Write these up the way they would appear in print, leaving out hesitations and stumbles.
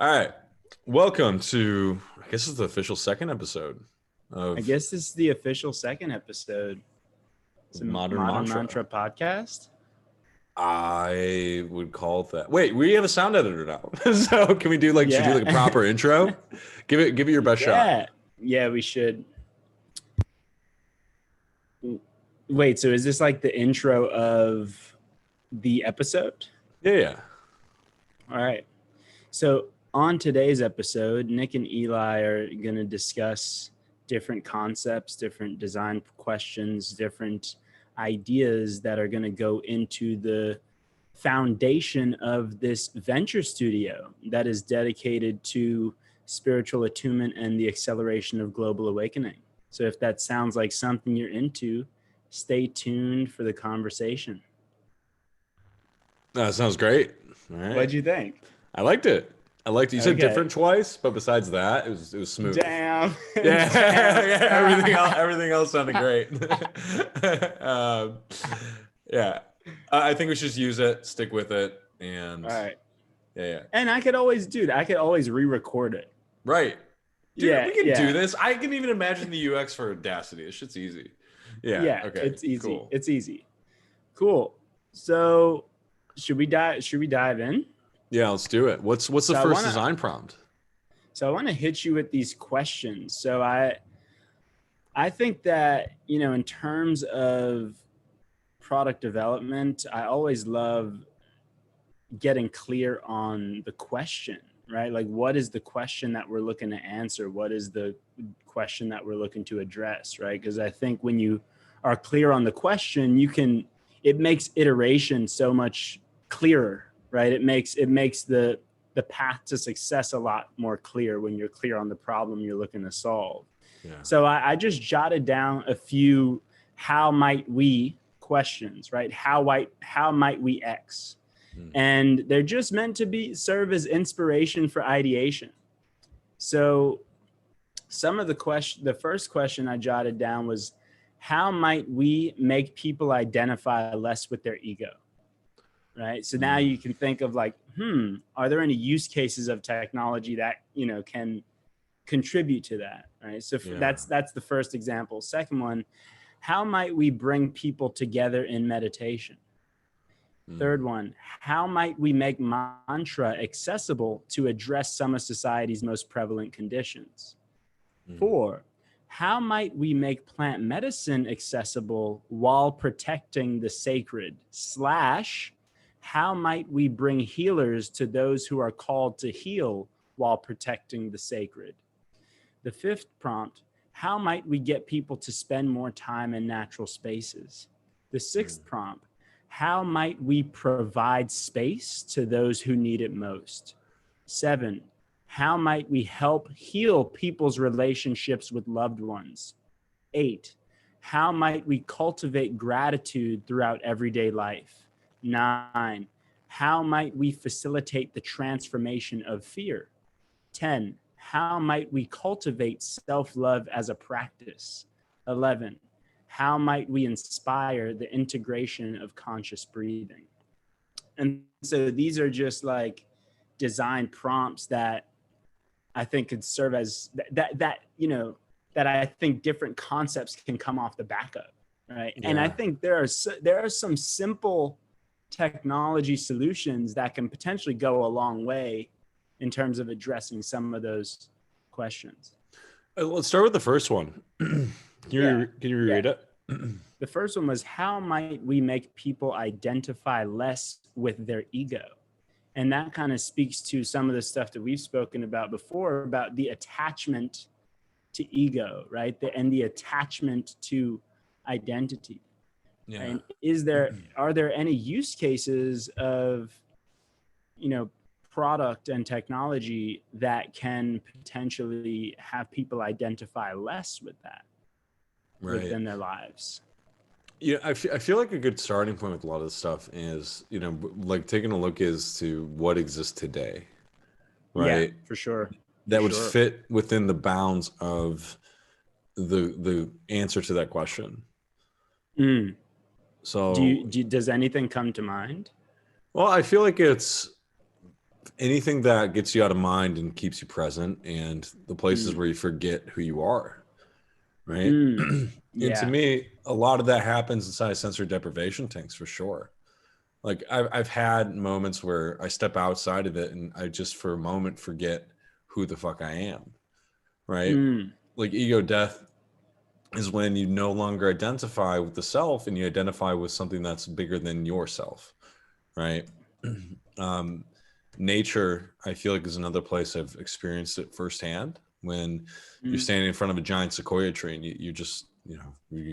All right. Welcome to, I guess it's the official second episode I of guess this is the official second episode. It's a Modern Modern Mantra. Mantra podcast. I would call it that. Wait, we have a sound editor now. So can we do should we do Yeah. like a proper intro? Give it your best shot. Yeah, we should. Wait, so is this like the intro of the episode? Yeah. All right. So on today's episode, Nick and Eli are going to discuss different concepts, different design questions, different ideas that are going to go into the foundation of this venture studio that is dedicated to spiritual attunement and the acceleration of global awakening. So if that sounds like something you're into, stay tuned for the conversation. That sounds great. All right. What'd you think? I liked it. You said Okay. different twice, but besides that, it was smooth. Damn. Yeah. Damn. Everything else sounded great. Yeah. I think we should just use it, stick with it, and All right. Yeah. And I could always re-record it. Right. Dude, Yeah, we can yeah. do this. I can even imagine the UX for Audacity. This shit's easy. Yeah. Okay. It's easy. Cool. It's easy. Cool. So should we dive in? Yeah, let's do it. What's the first design prompt? So I want to hit you with these questions. So I think that, in terms of product development, I always love getting clear on the question, right? Like, what is the question that we're looking to answer? What is the question that we're looking to address, right? Because I think when you are clear on the question, it makes iteration so much clearer, right? It makes the path to success a lot more clear when you're clear on the problem you're looking to solve. Yeah. So I just jotted down a few how might we questions, right? How might we X? And they're just meant to serve as inspiration for ideation. So some of the first question I jotted down was, how might we make people identify less with their ego? Right. So now you can think of like, are there any use cases of technology that, can contribute to that? Right. So that's the first example. Second one, how might we bring people together in meditation? Third one, how might we make mantra accessible to address some of society's most prevalent conditions? 4, how might we make plant medicine accessible while protecting the sacred? / how might we bring healers to those who are called to heal while protecting the sacred? The 5th prompt, how might we get people to spend more time in natural spaces? The 6th prompt, how might we provide space to those who need it most? 7, how might we help heal people's relationships with loved ones? 8, how might we cultivate gratitude throughout everyday life? 9, how might we facilitate the transformation of fear? 10, how might we cultivate self-love as a practice? 11, how might we inspire the integration of conscious breathing? And so these are just like design prompts that I think could serve as that I think different concepts can come off the back of, right? Yeah. And I think there are some simple technology solutions that can potentially go a long way in terms of addressing some of those questions. Let's start with the first one. Can you reread it? The first one was, how might we make people identify less with their ego? And that kind of speaks to some of the stuff that we've spoken about before, about the attachment to ego, right? And the attachment to identity. Yeah. And are there any use cases of, product and technology that can potentially have people identify less with that within their lives? Yeah, I feel like a good starting point with a lot of this stuff is, like taking a look as to what exists today, right? Yeah, for sure. That would fit within the bounds of the answer to that question. So does anything come to mind? Well, I feel like it's anything that gets you out of mind and keeps you present, and the places Mm. where you forget who you are, right? Mm. And to Yeah. me, a lot of that happens inside sensory deprivation tanks for sure. Like I've had moments where I step outside of it and I just for a moment forget who the fuck I am, right? Mm. Like ego death is when you no longer identify with the self and you identify with something that's bigger than yourself, right? um, Nature, I feel like, is another place I've experienced it firsthand. When you're Mm. standing in front of a giant sequoia tree and you just, you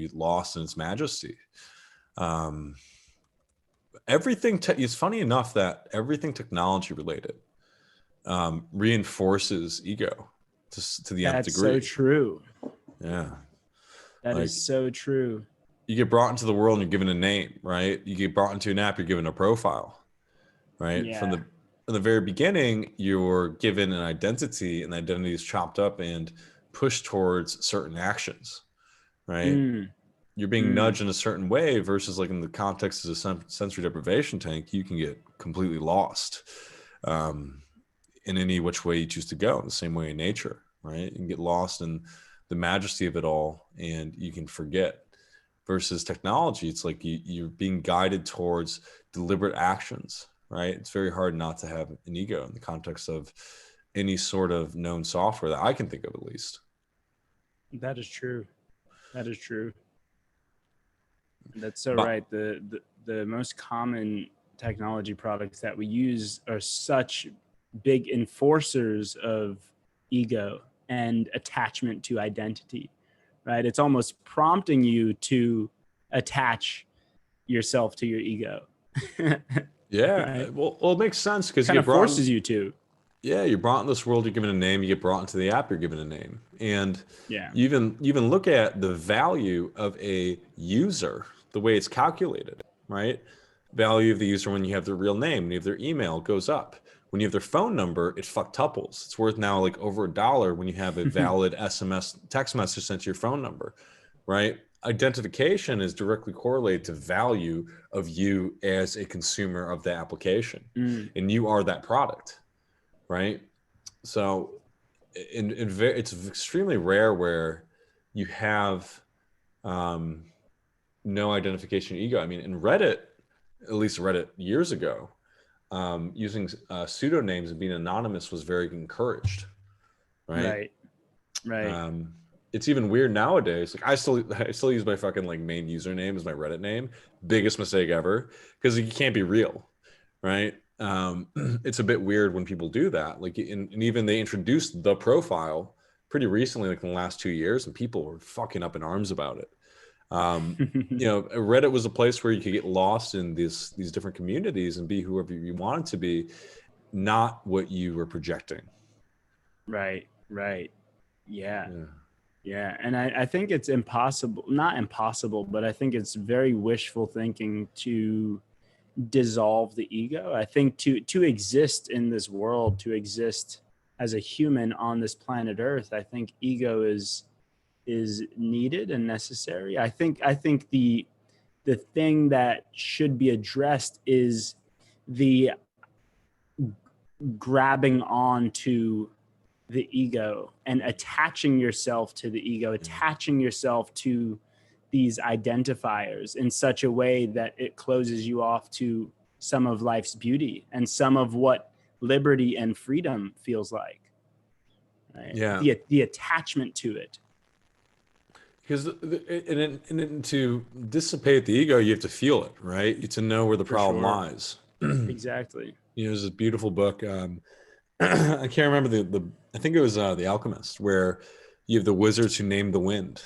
get lost in its majesty. Um, it's funny enough that everything technology related reinforces ego to the nth That's so degree. true. Yeah. That is Like so true. you get brought into the world and you're given a name, right? You get brought into an app, you're given a profile, right? Yeah. From the very beginning, you're given an identity, and the identity is chopped up and pushed towards certain actions, right? Mm. You're being Mm. nudged in a certain way versus like in the context of a sensory deprivation tank, you can get completely lost um, in any which way you choose to go, in the same way in nature, right? You can get lost in the majesty of it all and you can forget. Versus technology, it's like you're being guided towards deliberate actions, right? It's very hard not to have an ego in the context of any sort of known software that I can think of, at least. That is true. That is true. That's so But right. The most common technology products that we use are such big enforcers of ego and attachment to identity, right? It's almost prompting you to attach yourself to your ego. yeah, Right? well, it makes sense because you Kind get of brought in. forces you to. Yeah, you're brought in this world, you're given a name, you get brought into the app, you're given a name. And Yeah. you even look at the value of a user, the way it's calculated, right? Value of the user when you have their real name, when you have their email, goes up. When you have their phone number, it fucktuples. It's worth now like over $1 when you have a valid SMS text message sent to your phone number, right? Identification is directly correlated to value of you as a consumer of the application. Mm. And you are that product, right? So it's extremely rare where you have no identification ego. I mean, in Reddit, at least Reddit years ago, using pseudonames and being anonymous was very encouraged, right? Right. Right. Um, it's even weird nowadays. Like I still use my fucking like main username as my Reddit name. Biggest mistake ever because you can't be real, right? It's a bit weird when people do that. Like, and even they introduced the profile pretty recently, like in the last 2 years, and people were fucking up in arms about it. Reddit was a place where you could get lost in these different communities and be whoever you wanted to be, not what you were projecting. Right. Right. Yeah. Yeah. Yeah. And I think it's impossible, not impossible, but I think it's very wishful thinking to dissolve the ego. I think to exist in this world, to exist as a human on this planet Earth, I think ego is needed and necessary. I think the thing that should be addressed is the grabbing on to the ego and attaching yourself to the ego, attaching yourself to these identifiers in such a way that it closes you off to some of life's beauty and some of what liberty and freedom feels like. Right? Yeah. The attachment to it. Because to dissipate the ego, you have to feel it, right? You to know where the For problem sure. lies. Exactly. There's this beautiful book. I can't remember the. I think it was The Alchemist, where you have the wizards who name the wind,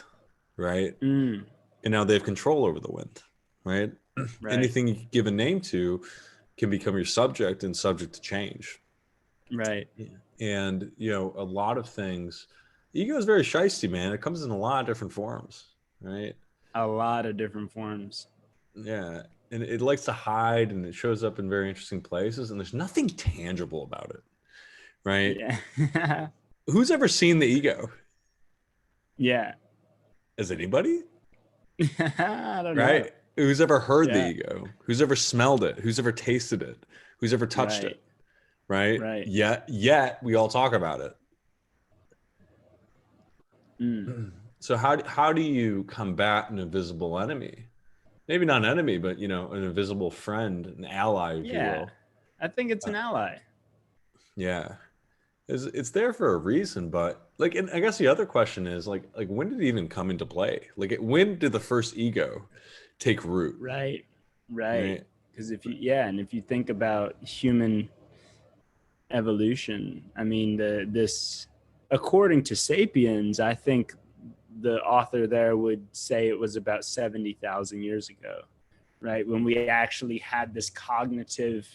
right? Mm, And now they have control over the wind, right? right. Anything you give a name to can become your subject and subject to change. Right. Yeah. And a lot of things. Ego is very shisty, man. It comes in a lot of different forms, right? A lot of different forms. Yeah. And it likes to hide and it shows up in very interesting places and there's nothing tangible about it, right? Yeah. Who's ever seen the ego? Yeah. Has anybody? I don't know. Right? Who's ever heard the Yeah. ego? Who's ever smelled it? Who's ever tasted it? Who's ever touched Right. it? right? Right. Yet we all talk about it. So how do you combat an invisible enemy? Maybe not an enemy, but you know, an invisible friend, an ally, if you Yeah. will. I think it's Uh, an ally. yeah, it's there for a reason, but like, and I guess the other question is like when did it even come into play? Like, when did the first ego take root? Right. Right. Right. Because and if you think about human evolution, I mean, according to Sapiens, I think the author there would say it was about 70,000 years ago, right? When we actually had this cognitive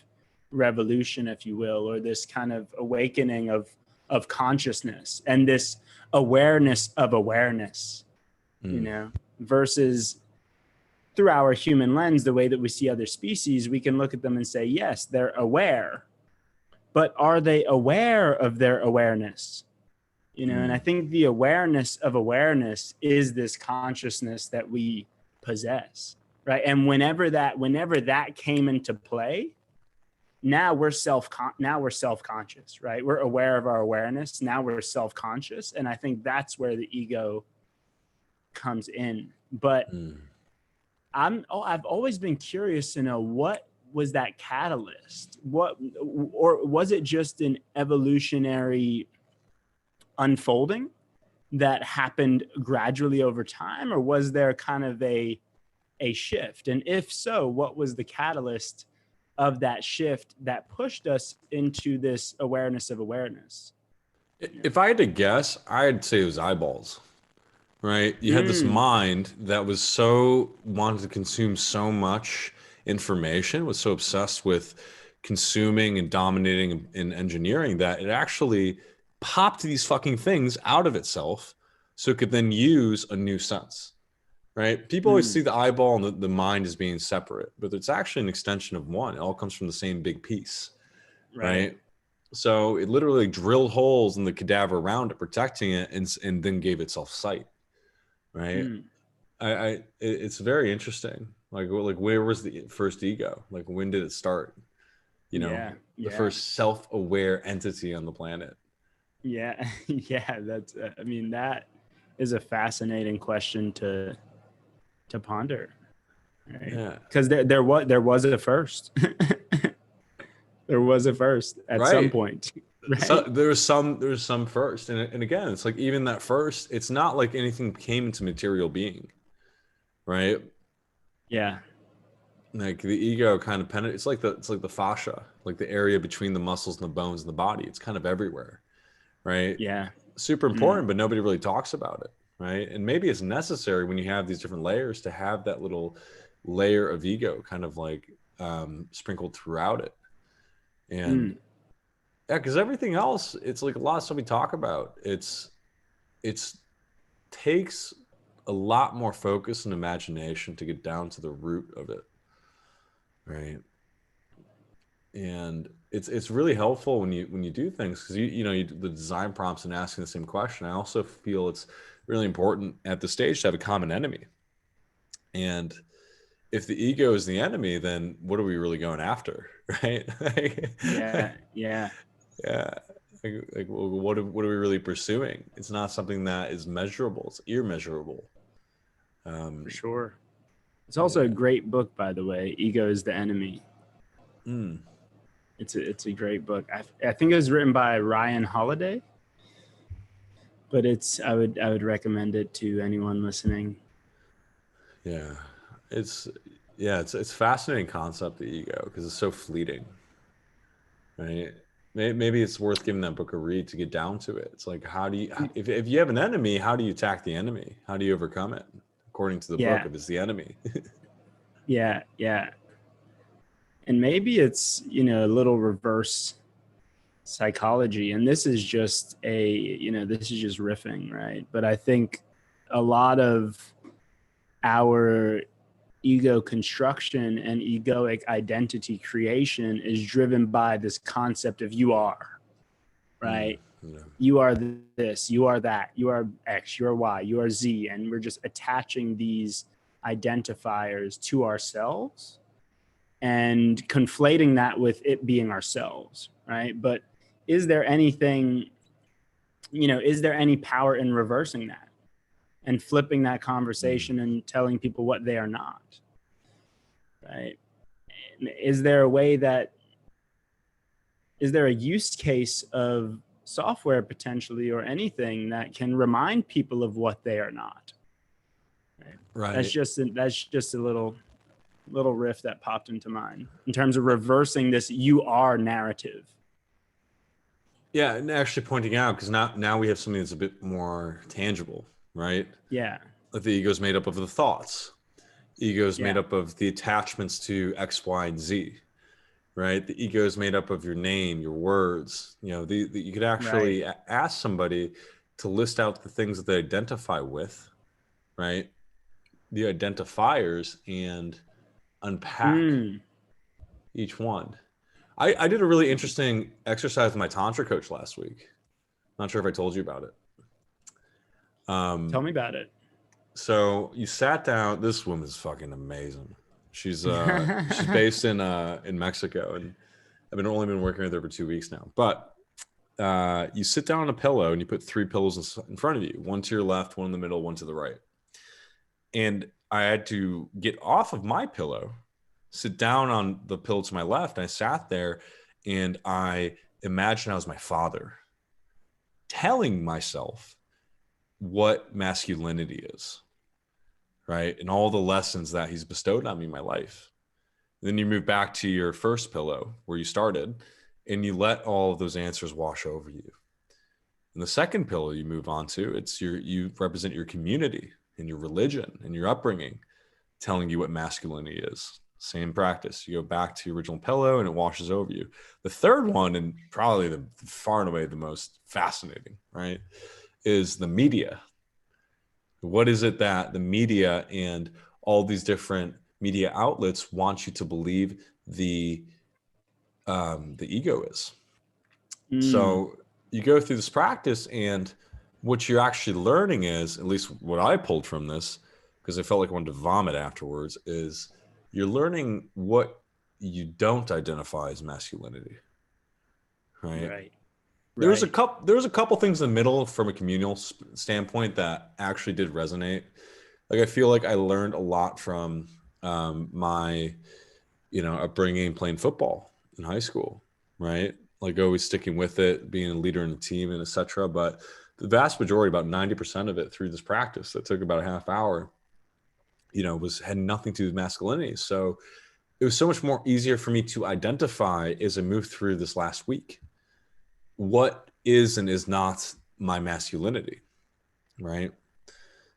revolution, if you will, or this kind of awakening of consciousness and this awareness of awareness, you Mm. know, versus through our human lens, the way that we see other species, we can look at them and say, yes, they're aware, but are they aware of their awareness? You know, and I think the awareness of awareness is this consciousness that we possess, right? And whenever that came into play, now we're self-conscious, right? We're aware of our awareness. Now we're self-conscious, and I think that's where the ego comes in. But I've always been curious to know, what was that catalyst? Or was it just an evolutionary unfolding that happened gradually over time, or was there kind of a shift? And if so, what was the catalyst of that shift that pushed us into this awareness of awareness? If I had to guess, I'd say it was eyeballs. Right? You had this mind that was so wanted to consume so much information, was so obsessed with consuming and dominating and engineering that it actually popped these fucking things out of itself so it could then use a new sense. Right? People always see the eyeball and the mind as being separate, but it's actually an extension of one. It all comes from the same big piece. Right? So it literally drilled holes in the cadaver around it, protecting it, and then gave itself sight. Right. It's very interesting. Like where was the first ego? Like, when did it start? You know, the first self-aware entity on the planet. Yeah. That's, I mean, that is a fascinating question to ponder. Right. Yeah. Because there was a first. There was a first at some Right. point. Right. So there's some first, and again, it's like even that first, it's not like anything came into material being, right? Yeah. Like the ego kind of it's like the fascia, like the area between the muscles and the bones in the body. It's kind of everywhere, right? Yeah. Super important, but nobody really talks about it, right? And maybe it's necessary when you have these different layers to have that little layer of ego kind of like sprinkled throughout it. And yeah, because everything else, it's like a lot of stuff we talk about. It's takes a lot more focus and imagination to get down to the root of it, right? And it's really helpful when you do things, because you the design prompts and asking the same question. I also feel it's really important at the stage to have a common enemy. And if the ego is the enemy, then what are we really going after, right? Yeah. Yeah. Like what are we really pursuing? It's not something that is measurable. It's immeasurable. For sure. It's also a great book, by the way. Ego is the Enemy. It's a great book. I think it was written by Ryan Holiday, but I would recommend it to anyone listening. Yeah, it's it's fascinating concept, the ego, because it's so fleeting, right? Maybe it's worth giving that book a read to get down to it. It's like, how do you, if you have an enemy, how do you attack the enemy? How do you overcome it? According to the book, if it's the enemy. Yeah. And maybe it's, a little reverse psychology. And this is just this is just riffing, right? But I think a lot of our ego construction and egoic identity creation is driven by this concept of you are, right? You are this, you are that, you are X, you are Y, you are Z. And we're just attaching these identifiers to ourselves and conflating that with it being ourselves, right? But is there anything, is there any power in reversing that and flipping that conversation and telling people what they are not, right? Is there a use case of software potentially, or anything that can remind people of what they are not? Right. That's just a little riff that popped into mind in terms of reversing this "you are" narrative. Yeah, and actually pointing out, because now we have something that's a bit more tangible, right? Yeah. Like the ego is made up of the thoughts. Ego is made Yeah. up of the attachments to X, Y, and Z, right? The ego is made up of your name, your words. You could actually Right. ask somebody to list out the things that they identify with, right? The identifiers, and unpack each one. I did a really interesting exercise with my Tantra coach last week. Not sure if I told you about it. Tell me about it. So you sat down. This woman's fucking amazing. She's based in Mexico, and I've only been working with her for 2 weeks now. But you sit down on a pillow and you put 3 pillows in front of you, one to your left, one in the middle, one to the right. And I had to get off of my pillow, sit down on the pillow to my left. And I sat there and I imagined I was my father, telling myself what masculinity is, right? And all the lessons that he's bestowed on me in my life. And then you move back to your first pillow where you started, and you let all of those answers wash over you. And the second pillow you move on to, you represent your community and your religion and your upbringing, telling you what masculinity is. Same practice. You go back to your original pillow and it washes over you. The third one, and probably the far and away the most fascinating, right, is the media. What is it that the media and all these different media outlets want you to believe the ego is? So you go through this practice, and what you're actually learning is, at least what I pulled from this, because I felt like I wanted to vomit afterwards, is you're learning what you don't identify as masculinity, right? There was a couple things in the middle from a communal standpoint that actually did resonate. Like I feel like I learned a lot from my upbringing playing football in high school, right? Like always sticking with it, being a leader in the team and etc. But the vast majority, about 90% of it through this practice that took about a half hour, had nothing to do with masculinity. So it was so much more easier for me to identify as I moved through this last week what is and is not my masculinity, right?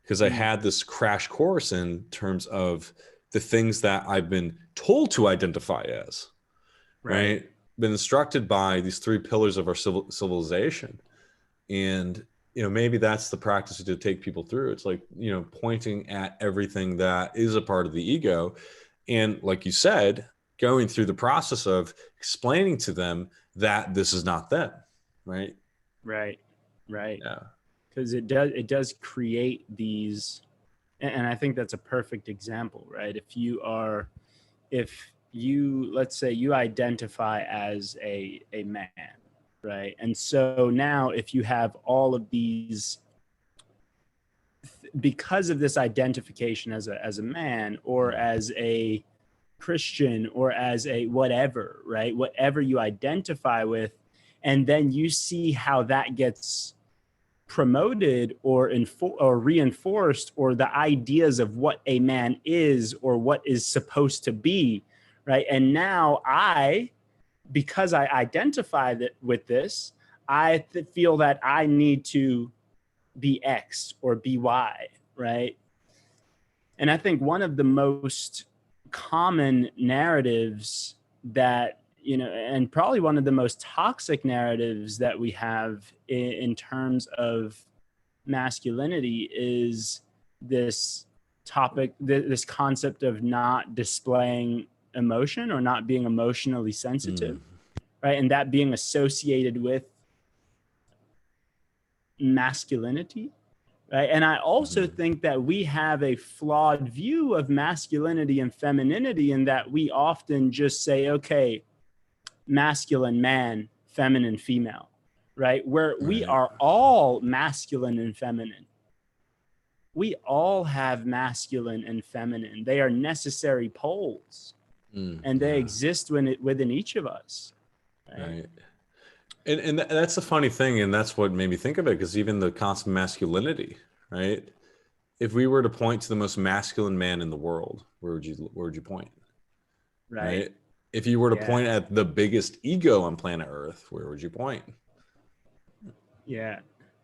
Because I had this crash course in terms of the things that I've been told to identify as, right? Been instructed by these 3 pillars of our civilization. And, maybe that's the practice to take people through. It's like, pointing at everything that is a part of the ego. And like you said, going through the process of explaining to them that this is not them. Right. Yeah. Because it does create these, and I think that's a perfect example, right? If you, let's say you identify as a man, right? And so now if you have all of these, because of this identification as a man, or as a Christian, or as a whatever, right? Whatever you identify with, and then you see how that gets promoted or reinforced, or the ideas of what a man is or what is supposed to be, right? And now because I identify with this, I feel that I need to be X or be Y, right? And I think one of the most common narratives that, and probably one of the most toxic narratives that we have in terms of masculinity is this concept of not displaying emotion or not being emotionally sensitive, right? And that being associated with masculinity, right? And I also think that we have a flawed view of masculinity and femininity, in that we often just say, okay, masculine man, feminine, female, right? Where we are all masculine and feminine. We all have masculine and feminine. They are necessary poles, and they exist within each of us. Right. And that's the funny thing, and that's what made me think of it, because even the concept of masculinity, right? If we were to point to the most masculine man in the world, where would you point? Right? If you were to point at the biggest ego on planet Earth, where would you point? Yeah.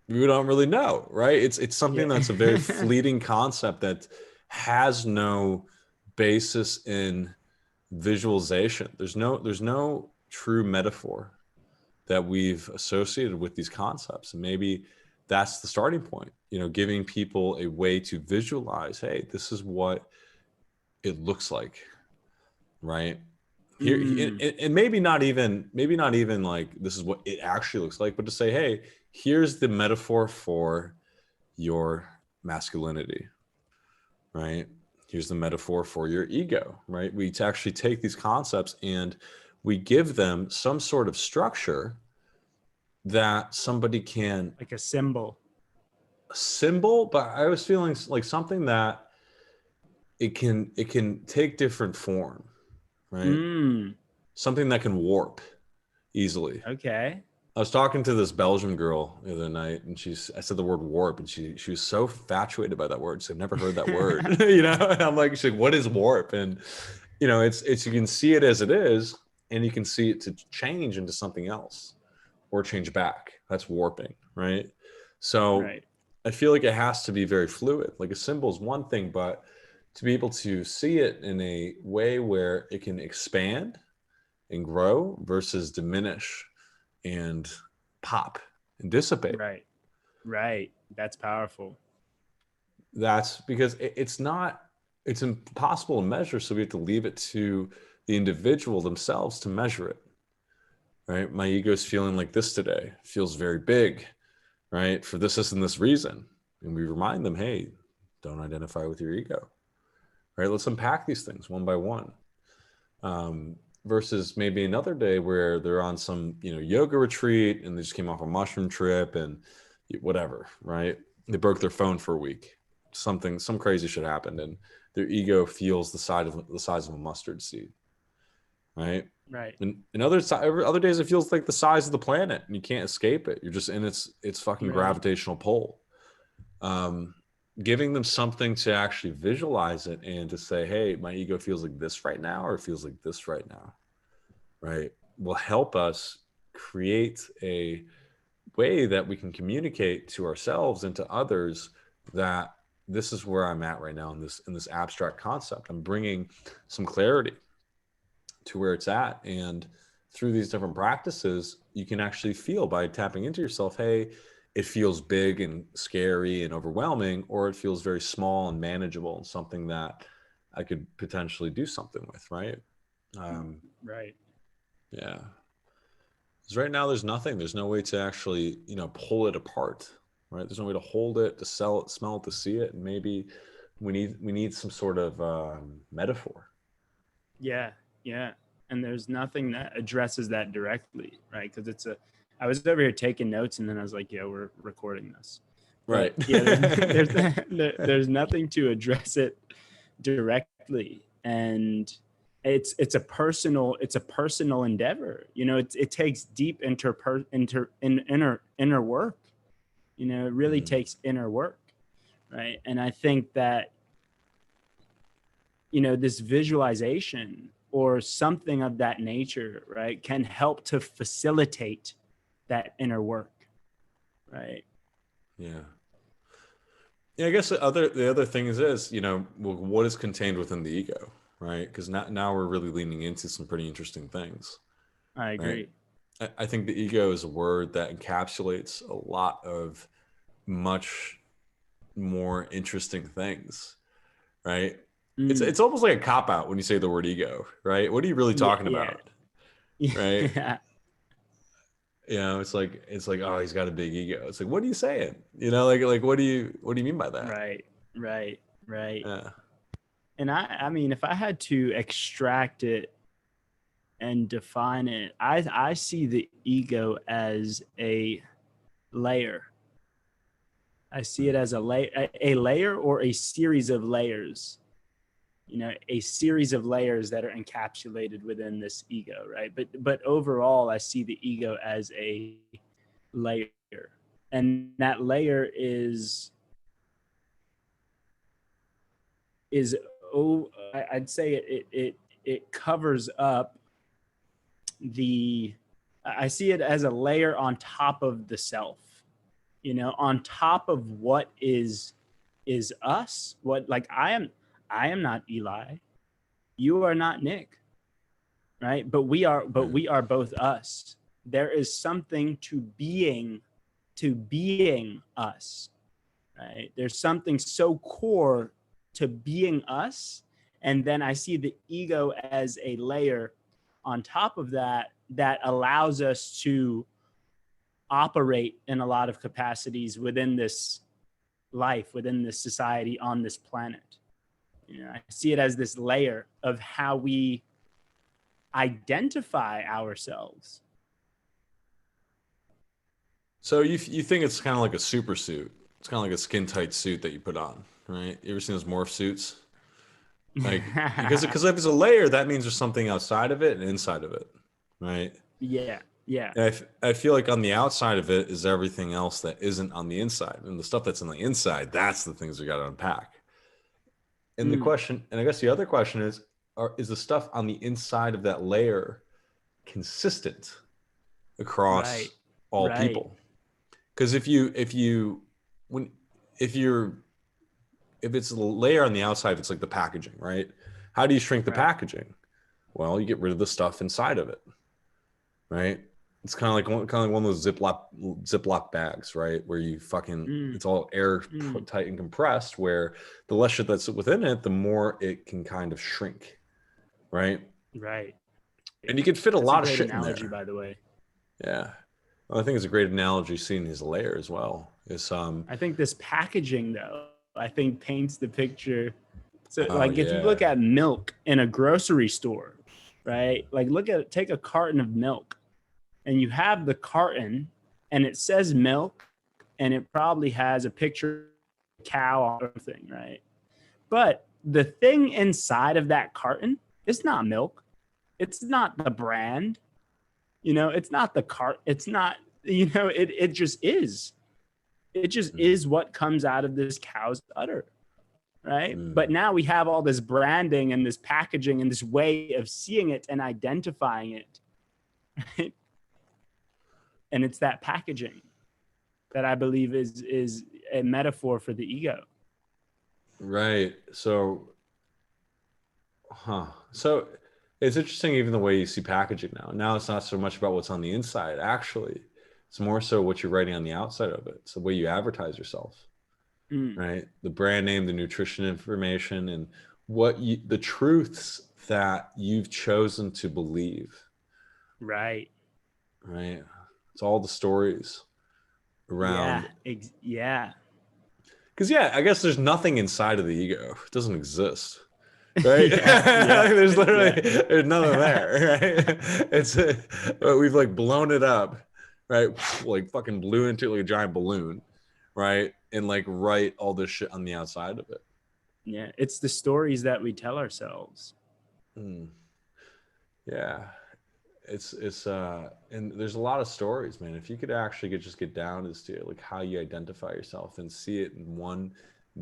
We don't really know, right? It's something that's a very fleeting concept that has no basis in visualization. There's no true metaphor that we've associated with these concepts. And maybe that's the starting point, giving people a way to visualize, hey, this is what it looks like, right? Here, and maybe not even like this is what it actually looks like, but to say, hey, here's the metaphor for your masculinity, right? Here's the metaphor for your ego, right? We actually take these concepts and we give them some sort of structure that somebody can, like a symbol, but I was feeling like something that it can take different form, right? Something that can warp easily. Okay. I was talking to this Belgian girl the other night, and I said the word warp, and she was so infatuated by that word. She's never heard that word, And I'm like, she's like, what is warp? And it's you can see it as it is, and you can see it to change into something else or change back. That's warping, right? So I feel like it has to be very fluid. Like a symbol is one thing, but to be able to see it in a way where it can expand and grow versus diminish and pop and dissipate. Right. That's powerful. That's because it's impossible to measure. So we have to leave it to the individual themselves to measure it, right? My ego is feeling like this today. It feels very big, right? For this and this reason. And we remind them, hey, don't identify with your ego, right? Let's unpack these things one by one. Versus maybe another day where they're on some, yoga retreat and they just came off a mushroom trip and whatever, right? They broke their phone for a week. Some crazy shit happened, and their ego feels the size of a mustard seed, right? Right. And other days it feels like the size of the planet, and you can't escape it. You're just in its fucking gravitational pull. Giving them something to actually visualize it and to say, hey, my ego feels like this right now, or it feels like this right now, right? Will help us create a way that we can communicate to ourselves and to others that this is where I'm at right now in this abstract concept. I'm bringing some clarity to where it's at. And through these different practices, you can actually feel by tapping into yourself, hey, it feels big and scary and overwhelming, or it feels very small and manageable and something that I could potentially do something with, right? Right. Yeah. Because right now there's no way to actually, pull it apart, right? There's no way to hold it, to sell it, smell it, to see it. And maybe we need some sort of metaphor. Yeah. And there's nothing that addresses that directly, right? Because I was over here taking notes, and then I was like, yeah, we're recording this. Right. But, yeah, there's nothing to address it directly. And it's a personal endeavor. It takes deep inner work. It really takes inner work, right? And I think that this visualization or something of that nature, right, can help to facilitate that inner work, right? Yeah. I guess the other thing is what is contained within the ego, right? Because now we're really leaning into some pretty interesting things. I agree. Right? I think the ego is a word that encapsulates a lot of much more interesting things, right? It's almost like a cop out when you say the word ego, right? What are you really talking about? Right? It's like, oh, he's got a big ego. It's like, what are you saying? Like what do you mean by that? Right. Yeah. And I mean, if I had to extract it and define it, I see the ego as a layer. I see it as a layer or a series of layers. A series of layers that are encapsulated within this ego, right? But overall, I see the ego as a layer, and that layer is I'd say it covers up I see it as a layer on top of the self, on top of what is us. What, like, I am not Eli, you are not Nick, right? But we are both us. There is something to being us, right? There's something so core to being us. And then I see the ego as a layer on top of that allows us to operate in a lot of capacities within this life, within this society, on this planet. I see it as this layer of how we identify ourselves. So you think it's kind of like a super suit? It's kind of like a skin tight suit that you put on, right? You ever seen those morph suits? Like, because if it's a layer, that means there's something outside of it and inside of it, right? Yeah. And I feel like on the outside of it is everything else that isn't on the inside, and the stuff that's on the inside, that's the things we got to unpack. And the question, and I guess the other question is the stuff on the inside of that layer consistent across all people? Because if it's a layer on the outside, it's like the packaging, right? How do you shrink the packaging? Well, you get rid of the stuff inside of it, right? It's kind of like one of those Ziploc bags, right? Where you it's all air tight and compressed, where the less shit that's within it, the more it can kind of shrink, right? Right. And you can fit a lot of shit analogy, in there. By the way. Yeah. Well, I think it's a great analogy seeing his layer as well. I think this packaging, though, paints the picture. So if you look at milk in a grocery store, right? Like take a carton of milk, and you have the carton and it says milk, and it probably has a picture of a cow or something, right? But the thing inside of that carton is not milk. It's not the brand. It's not the cart. It's not, it just is. It just is what comes out of this cow's udder, right? But now we have all this branding and this packaging and this way of seeing it and identifying it, right? And it's that packaging that I believe is a metaphor for the ego. Right. So it's interesting, even the way you see packaging now. Now it's not so much about what's on the inside, actually. It's more so what you're writing on the outside of it. It's the way you advertise yourself, right? The brand name, the nutrition information, and the truths that you've chosen to believe. Right. It's all the stories around. Yeah. Because I guess there's nothing inside of the ego. It doesn't exist. Right? There's literally there's nothing there, right? We've like blown it up, right? Like fucking blew into it like a giant balloon, right? And like write all this shit on the outside of it. Yeah, it's the stories that we tell ourselves. Yeah. It's and there's a lot of stories, man. If you could actually just get down to like how you identify yourself and see it in one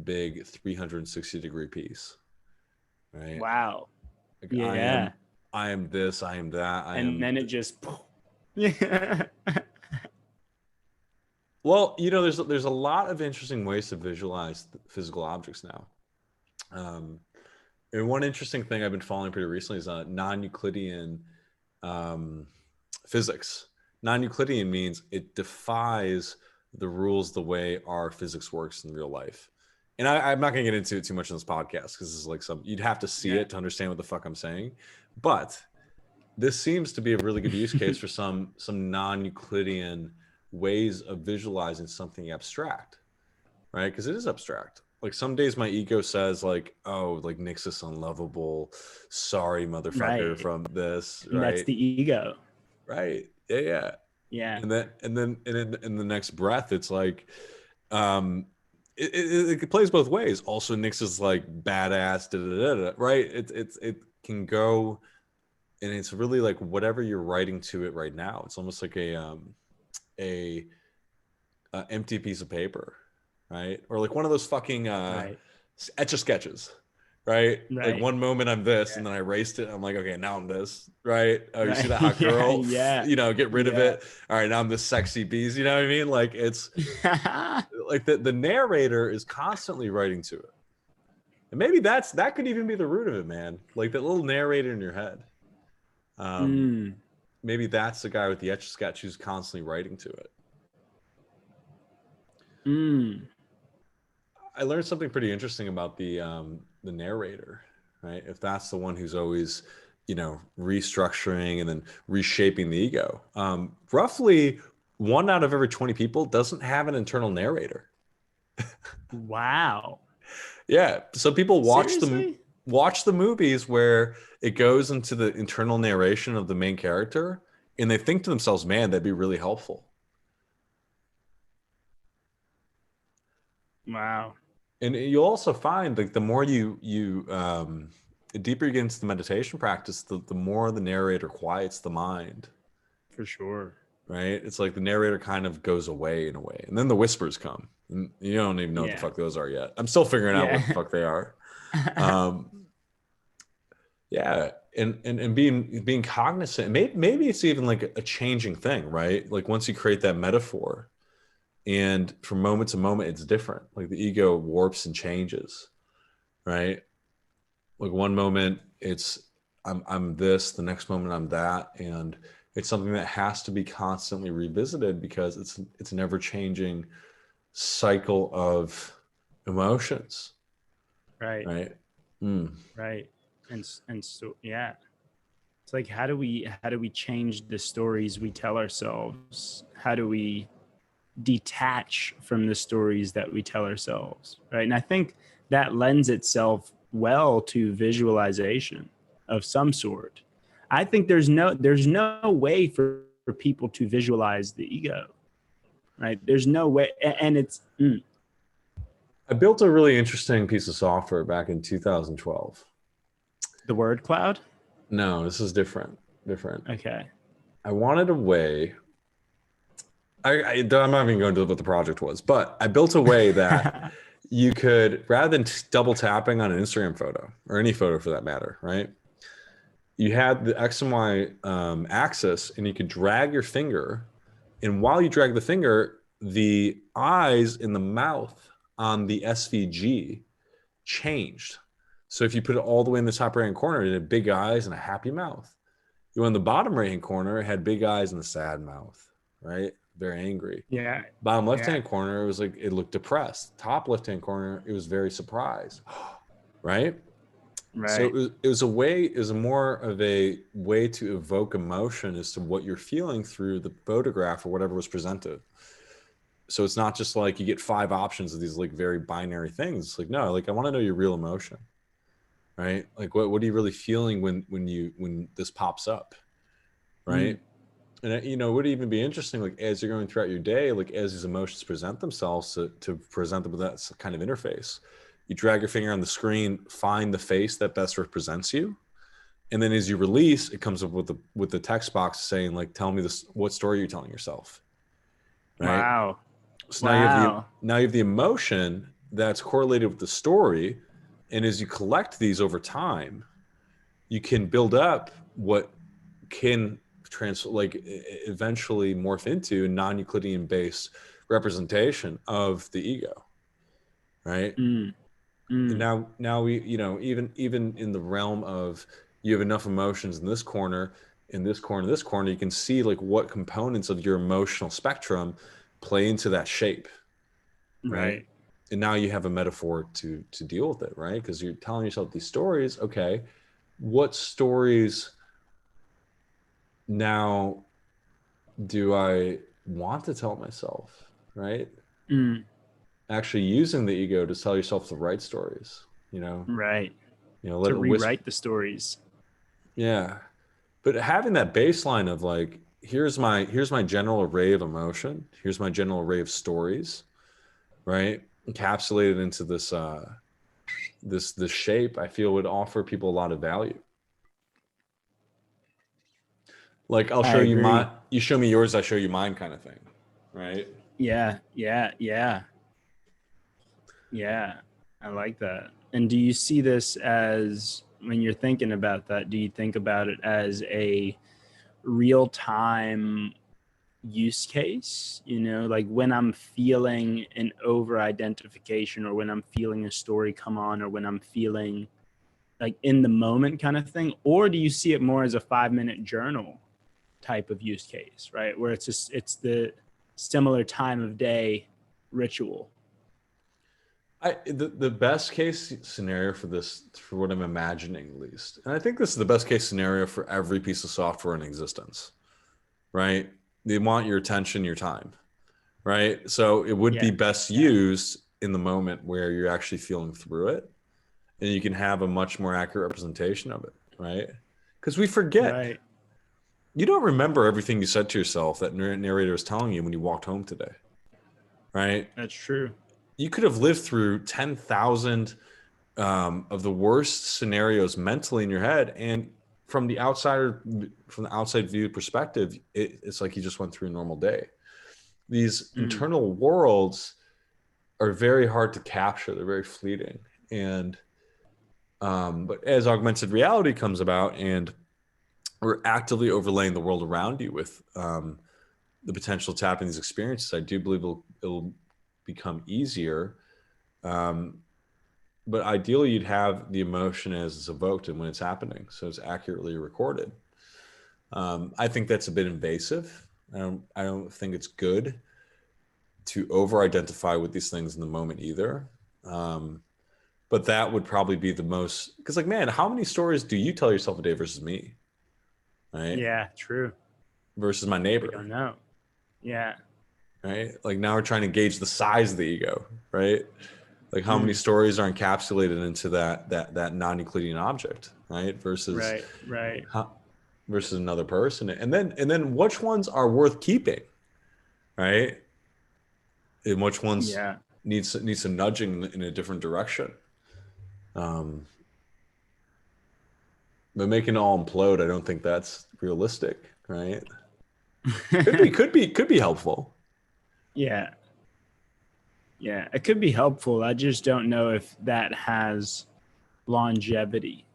big 360-degree piece. Right. Wow. Like, yeah. I am this, I am that. Then it just yeah. Well, there's a lot of interesting ways to visualize physical objects now. And one interesting thing I've been following pretty recently is non-Euclidean physics. Non-Euclidean means it defies the rules the way our physics works in real life. And I'm not going to get into it too much in this podcast because this is like you'd have to see it to understand what the fuck I'm saying. But this seems to be a really good use case for some non-Euclidean ways of visualizing something abstract, right? Because it is abstract. Like some days my ego says like, oh, like Nick's this unlovable, sorry motherfucker Right. from this, And that's right? the ego. Right. Yeah, yeah. Yeah. And then in the next breath, it's like, um, it plays both ways. Also, Nick's is like badass, da, da, da, da, right? It can go, and it's really like whatever you're writing to it right now. It's almost like a empty piece of paper, right? Or like one of those fucking Right. etch a sketches, right? Like Right. one moment I'm this, Yeah. and then I erased it. I'm like, okay, now I'm this, right? Oh, you see Right. that hot Yeah. girl? Yeah. Get rid of Yeah. it. All right, now I'm this sexy beast. You know what I mean? Like it's like the narrator is constantly writing to it, and maybe that could even be the root of it, man. Like that little narrator in your head. Um, Mm. maybe that's the guy with the etch a sketch who's constantly writing to it. Mm. I learned something pretty interesting about the narrator, right? If that's the one who's always, restructuring and then reshaping the ego. Roughly 1 out of every 20 people doesn't have an internal narrator. Wow. Yeah, so people Seriously? watch the movies where it goes into the internal narration of the main character, and they think to themselves, "Man, that'd be really helpful." Wow. And you'll also find like the more the deeper you get into the meditation practice, the more the narrator quiets the mind, For sure. right? It's like the narrator kind of goes away in a way, and then the whispers come, and you don't even know what the Yeah. fuck those are yet. I'm still figuring out what the Yeah. fuck they are. Um, yeah, and being cognizant, maybe it's even like a changing thing, right? Like once you create that metaphor, and from moment to moment, it's different. Like the ego warps and changes, right? Like one moment it's I'm this, the next moment I'm that, and it's something that has to be constantly revisited because it's an ever changing cycle of emotions, Right. right? Mm. Right. And so yeah. It's like how do we change the stories we tell ourselves? How do we detach from the stories that we tell ourselves? Right. And I think that lends itself well to visualization of some sort. I think there's no way for people to visualize the ego. Right. There's no way. And it's I built a really interesting piece of software back in 2012. the word cloud. No, this is different. Okay. I wanted a way. I'm not even going to what the project was, but I built a way that you could, rather than double tapping on an Instagram photo or any photo for that matter, right? You had the X and Y axis, and you could drag your finger. And while you drag the finger, the eyes in the mouth on the SVG changed. So if you put it all the way in the top right hand corner, it had big eyes and a happy mouth. You on the bottom right hand corner, it had big eyes and a sad mouth, right? Very angry. Yeah. Bottom left Yeah. hand corner, it was like it looked depressed. Top left hand corner, it was very surprised, right? So Right. it was a way, it was more of a way to evoke emotion as to what you're feeling through the photograph or whatever was presented. So it's not just like you get 5 options of these like very binary things. It's like, no, like I want to know your real emotion, right? Like what are you really feeling when this pops up, Mm. right? And it would even be interesting, like as you're going throughout your day, like as these emotions present themselves, to present them with that kind of interface. You drag your finger on the screen, find the face that best represents you, and then as you release, it comes up with the text box saying like, "Tell me this. What story you're telling yourself?" Right. Wow. So Wow. now you have the emotion that's correlated with the story, and as you collect these over time, you can build up what can eventually morph into a non-Euclidean based representation of the ego, right? Mm. And Mm. now we, even in the realm of you have enough emotions in this corner, this corner, you can see like what components of your emotional spectrum play into that shape, right? Right. And now you have a metaphor to deal with it, right? Because you're telling yourself these stories. Okay, what stories now do I want to tell myself, right? Mm. actually using the ego to tell yourself the right stories, Right. let To it whisper. rewrite the stories. Yeah. But having that baseline of like, here's my general array of emotion. Here's my general array of stories, right? Encapsulated into this shape, I feel would offer people a lot of value. Like I'll I show you agree. you show me yours, I show you mine kind of thing. Right. Yeah. I like that. And do you see this as, when you're thinking about that, do you think about it as a real time use case? Like when I'm feeling an over identification, or when I'm feeling a story come on, or when I'm feeling like in the moment kind of thing? Or do you see it more as a 5-minute journal type of use case, right? Where it's the similar time of day ritual. The best case scenario for this, for what I'm imagining at least, and I think this is the best case scenario for every piece of software in existence, right? They want your attention, your time, right? So it would be best used in the moment where you're actually feeling through it, and you can have a much more accurate representation of it, right? Because we forget. Right. You don't remember everything you said to yourself that narrator was telling you when you walked home today, right? That's true. You could have lived through 10,000 of the worst scenarios mentally in your head, and from the outside view perspective, it's like you just went through a normal day. These internal worlds are very hard to capture. They're very fleeting. And but as augmented reality comes about, and we're actively overlaying the world around you with the potential to tap in these experiences, I do believe it'll become easier. But ideally, you'd have the emotion as it's evoked and when it's happening, so it's accurately recorded. I think that's a bit invasive. I don't think it's good to over-identify with these things in the moment either. But that would probably be the most, because like, man, how many stories do you tell yourself a day versus me? Right? Yeah, true. Versus my I neighbor. don't know. Yeah. Right? Like now we're trying to gauge the size of the ego, right? Like how many stories are encapsulated into that non-Euclidean object, right? Versus Right. versus another person, and then which ones are worth keeping, right? And which ones need some nudging in a different direction. But making it all implode, I don't think that's realistic, right? could be helpful. Yeah, it could be helpful. I just don't know if that has longevity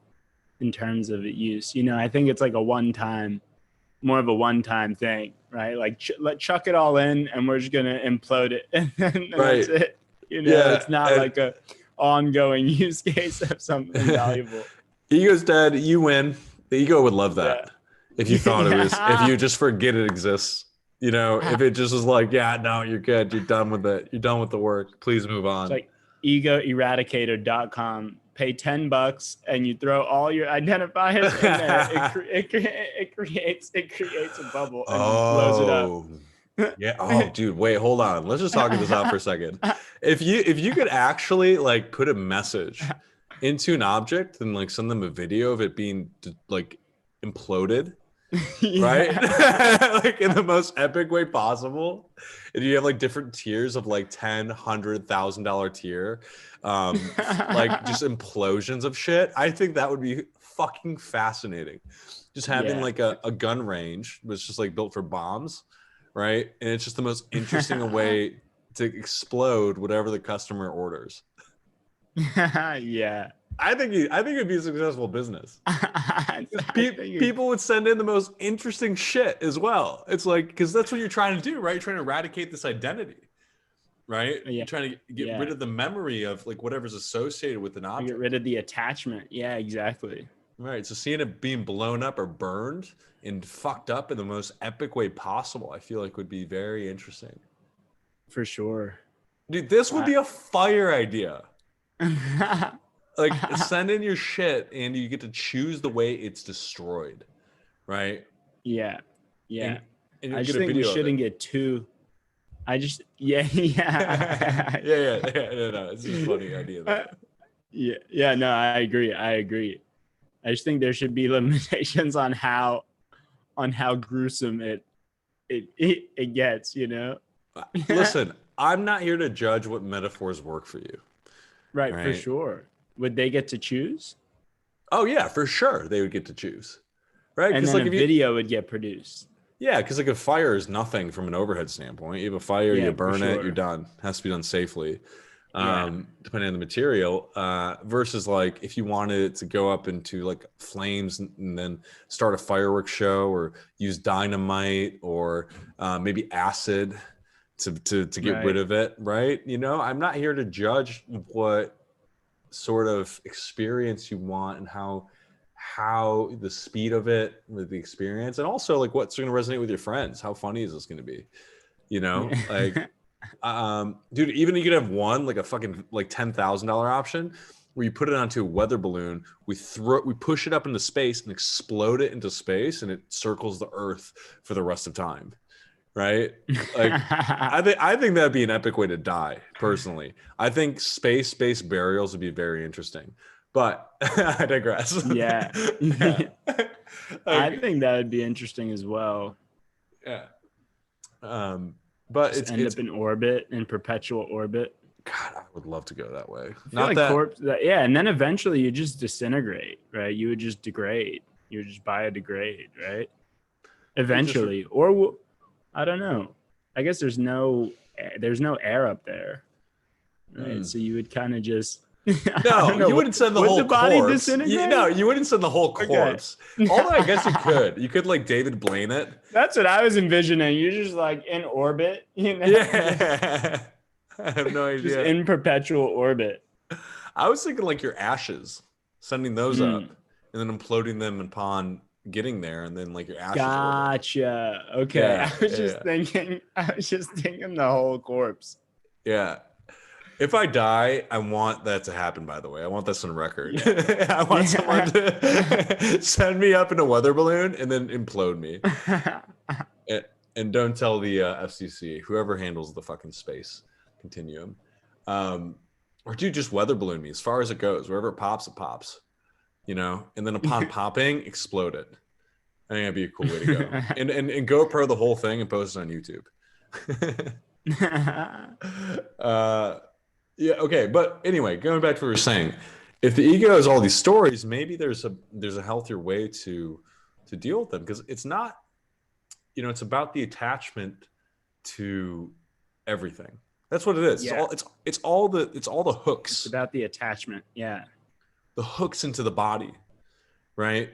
in terms of use. I think it's like more of a one-time thing, right? Like chuck it all in, and we're just gonna implode it, and that's it. It's not like a ongoing use case of something valuable. Ego's dead. You win. The ego would love that. If you thought it was, if you just forget it exists, if it just was like, yeah, no, you're good. You're done with it. You're done with the work. Please move on. It's like egoeradicator.com. Pay $10 and you throw all your identifiers in there. It creates a bubble and blows it up. Yeah. Oh, dude, wait, hold on. Let's just talk this out for a second. If you could actually like put a message into an object and like send them a video of it being like imploded, right? Like in the most epic way possible, and you have like different tiers of like $10, $100, $1,000 tier, like just implosions of shit. I think that would be fucking fascinating. Just having like a gun range was just like built for bombs, right? And it's just the most interesting way to explode whatever the customer orders. Yeah. I think it'd be a successful business. People would send in the most interesting shit as well. It's like, because that's what you're trying to do, right? You're trying to eradicate this identity, right? Yeah. You're trying to get rid of the memory of like whatever's associated with an object. Get rid of the attachment. Yeah, exactly. Right. So seeing it being blown up or burned and fucked up in the most epic way possible, I feel like would be very interesting. For sure. Dude, this would be a fire idea. Like send in your shit and you get to choose the way it's destroyed, right? Yeah. And I just think we shouldn't get too I just, yeah, yeah. No, it's just a funny idea though. Yeah, no, I agree. I just think there should be limitations on how gruesome it gets, you know? Listen, I'm not here to judge what metaphors work for you. Right, for Right? sure. Would they get to choose? Oh yeah, for sure they would get to choose. Right? And Because then like a if you video would get produced. yeah, because like a fire is nothing from an overhead standpoint. You have a fire, you Yeah, for burn it, you're sure. done. It has to be done safely. Yeah. Depending on the material, versus like if you wanted it to go up into like flames and then start a fireworks show or use dynamite or maybe acid to get rid Right. of it, right? You know, I'm not here to judge what sort of experience you want and how the speed of it with the experience and also like what's going to resonate with your friends. How funny is this going to be? You know, like dude, even you could have one like a fucking like $10,000 option where you put it onto a weather balloon, we push it up into space and explode it into space and it circles the earth for the rest of time, right? Like I think that'd be an epic way to die personally. I think space-based burials would be very interesting, but I digress. Yeah. Yeah. I Like, think that would be interesting as well. yeah. But Just end up in orbit, in perpetual orbit. God, I would love to go that way. I feel Not like that yeah, and then eventually you just disintegrate, right? You would just degrade. You would just biodegrade, right? Eventually, or I don't know. I guess there's no air up there, right? So you would kind of just I don't No, know. you wouldn't send the Would whole the body corpse. disintegrate? No, you wouldn't send the whole corpse. Okay. Although I guess you could. You could like David Blaine it. That's what I was envisioning. You're just like in orbit, you know? Yeah. I have no Just idea. in perpetual orbit. I was thinking like your ashes, sending those up Mm. and then imploding them upon getting there, and then like your ashes. Gotcha. Okay. Yeah, I was just thinking the whole corpse. Yeah. If I die, I want that to happen, by the way. I want this on record. Yeah. I want someone to send me up in a weather balloon and then implode me. And don't tell the FCC, whoever handles the fucking space continuum. Or do just weather balloon me as far as it goes. Wherever it pops, you know? And then upon popping, explode it. I think that'd be a cool way to go. And GoPro the whole thing and post it on YouTube. Yeah, okay. But anyway, going back to what we were saying, if the ego has all these stories, maybe there's a healthier way to deal with them, because it's not, you know, it's about the attachment to everything. That's what it is. Yeah. It's all the hooks. It's about the attachment. Yeah. The hooks into the body, right?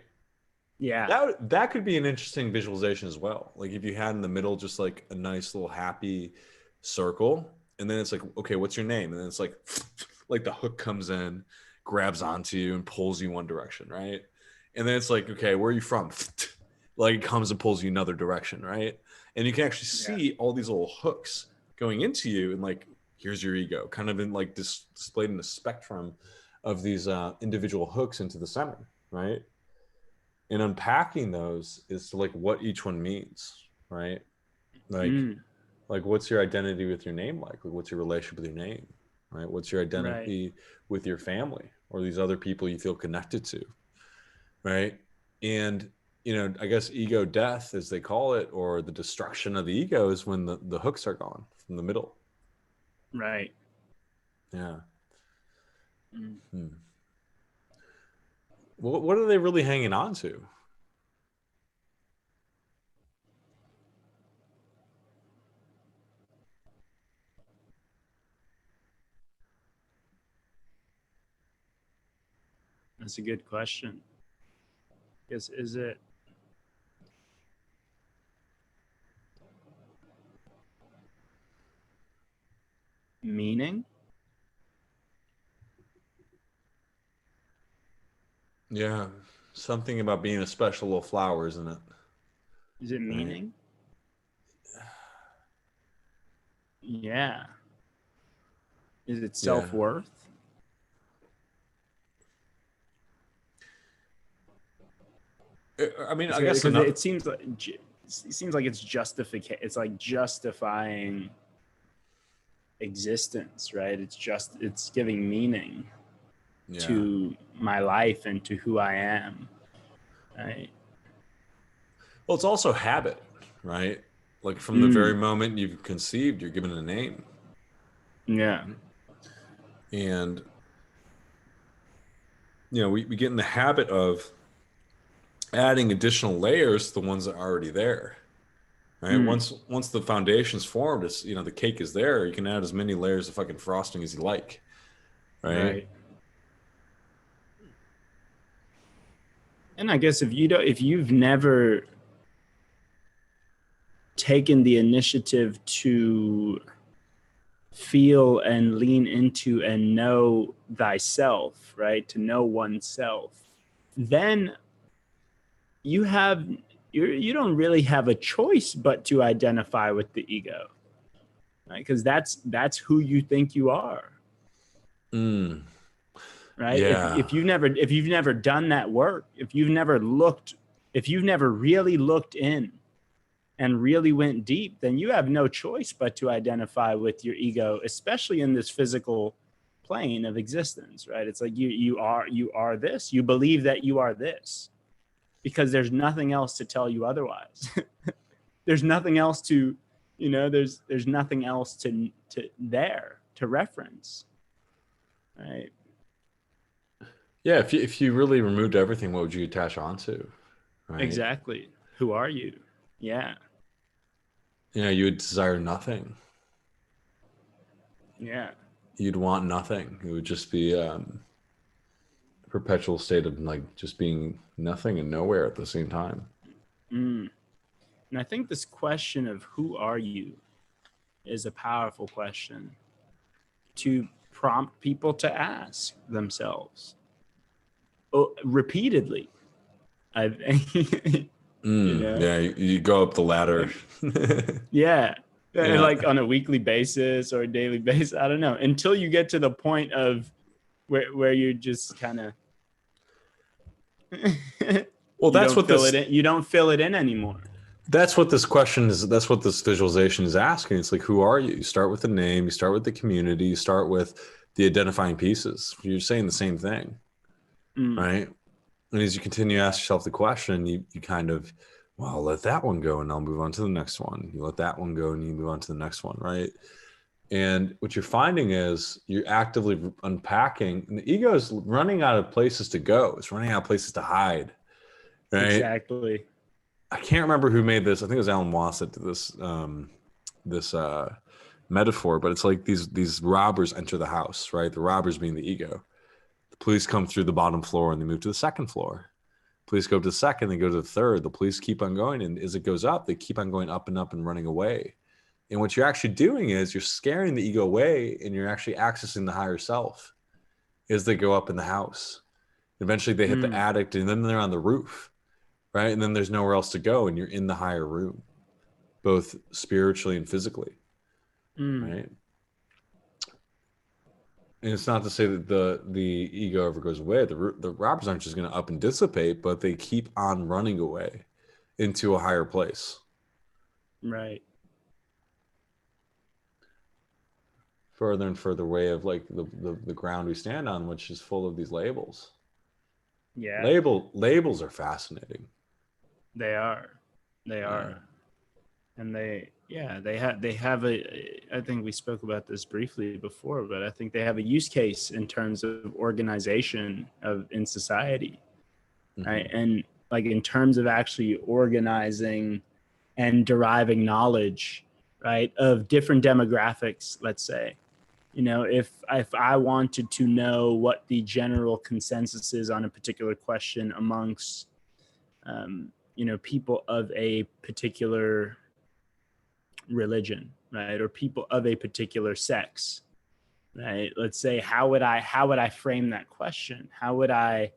Yeah. That could be an interesting visualization as well. Like if you had in the middle just like a nice little happy circle, and then it's like, okay, what's your name? And then it's like the hook comes in, grabs onto you and pulls you one direction, right? And then it's like, okay, where are you from? Like it comes and pulls you another direction, right? And you can actually see all these little hooks going into you, and like, here's your ego, kind of in like displayed in the spectrum of these individual hooks into the center, right? And unpacking those is to like what each one means, right? Like what's your identity with your name like? What's your relationship with your name, right? What's your identity with your family or these other people you feel connected to, right? And, you know, I guess ego death, as they call it, or the destruction of the ego, is when the hooks are gone from the middle. Right. Yeah. What are they really hanging on to? That's a good question. Is it meaning? Yeah. Something about being a special little flower, isn't it? Is it meaning? Yeah. Is it self-worth? I mean, I guess it seems like it's justification. It's like justifying existence, right? It's giving meaning Yeah. to my life and to who I am, right? Well, it's also habit, right? Like from the very moment you've conceived, you're given a name. Yeah. And, we get in the habit of adding additional layers to the ones that are already there, right? Once the foundation's formed, it's, the cake is there. You can add as many layers of fucking frosting as you like, right? Right. And I guess if you've never taken the initiative to feel and lean into and know thyself, right? To know oneself, then you don't really have a choice but to identify with the ego, right? Because that's who you think you are, right? Yeah. If you've never done that work, if you've never really looked in and really went deep, then you have no choice but to identify with your ego, especially in this physical plane of existence, right? It's like you are this. You believe that you are this because there's nothing else to tell you otherwise. There's nothing else to, there's nothing else to reference, right? Yeah, if you really removed everything, what would you attach onto? Right? Exactly. Who are you? Yeah. You would desire nothing. Yeah. You'd want nothing. It would just be a perpetual state of like just being nothing and nowhere at the same time. And I think this question of who are you is a powerful question to prompt people to ask themselves repeatedly. Yeah, you go up the ladder. Yeah. Yeah. Like on a weekly basis or a daily basis. I don't know. Until you get to the point of where you're just kind of Well, that's what you don't fill it in anymore. That's what this question is. That's what this visualization is asking. It's like, who are you? You start with the name, you start with the community, you start with the identifying pieces. You're saying the same thing, right? And as you continue to ask yourself the question, you kind of, well, I'll let that one go and I'll move on to the next one. You let that one go and you move on to the next one, right? And what you're finding is you're actively unpacking, and the ego is running out of places to go. It's running out of places to hide, right? Exactly. I can't remember who made this. I think it was Alan Watts that did this metaphor, but it's like these robbers enter the house, right? The robbers being the ego. The police come through the bottom floor and they move to the second floor. Police go to the second, they go to the third. The police keep on going, and as it goes up, they keep on going up and running away. And what you're actually doing is you're scaring the ego away, and you're actually accessing the higher self as they go up in the house. Eventually, they hit the attic, and then they're on the roof. Right. And then there's nowhere else to go. And you're in the higher room, both spiritually and physically. Right. And it's not to say that the ego ever goes away. The robbers aren't just going to up and dissipate, but they keep on running away into a higher place. Right. Further and further away of like the ground we stand on, which is full of these labels. Yeah. Labels are fascinating. They are. And they have I think we spoke about this briefly before, but I think they have a use case in terms of organization in society, right? And like in terms of actually organizing and deriving knowledge, right, of different demographics, let's say. If I wanted to know what the general consensus is on a particular question amongst people of a particular religion, right, or people of a particular sex, right? Let's say, how would I frame that question? How would I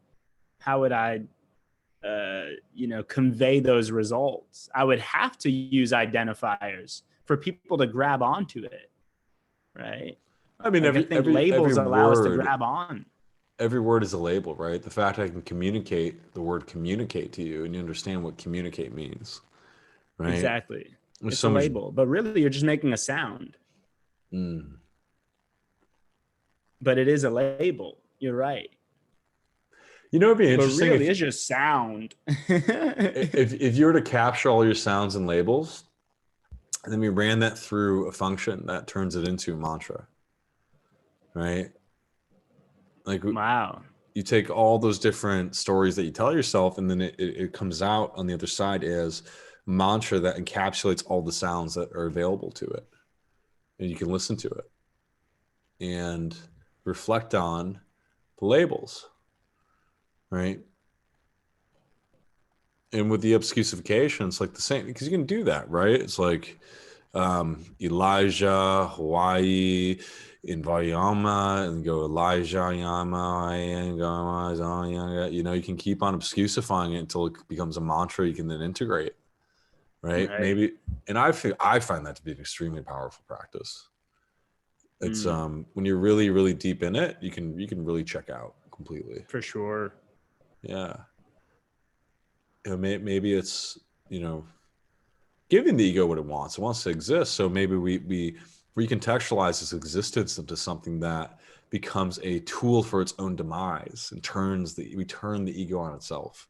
convey those results? I would have to use identifiers for people to grab onto it, right? I mean, I think labels allow us to grab on. Every word is a label, right? The fact I can communicate the word communicate to you and you understand what communicate means, right? Exactly. It's a label, but really you're just making a sound. but it is a label. You're right. You know, it'd be But interesting really, it's just sound. if you were to capture all your sounds and labels, and then we ran that through a function that turns it into a mantra, right? Like Wow. you take all those different stories that you tell yourself, and then it comes out on the other side as mantra that encapsulates all the sounds that are available to it, and you can listen to it and reflect on the labels, right? And with the obfuscation, it's like the same, because you can do that, right? It's like Elijah, Hawaii, in Vayama, and go Elijah, Yama, and Gama, you know, you can keep on obfusifying it until it becomes a mantra you can then integrate, right? Maybe, and I find that to be an extremely powerful practice. It's when you're really, really deep in it, you can really check out completely. For sure. Yeah. You know, maybe it's, you know, giving the ego what it wants. It wants to exist. So maybe we recontextualize its existence into something that becomes a tool for its own demise, and we turn the ego on itself,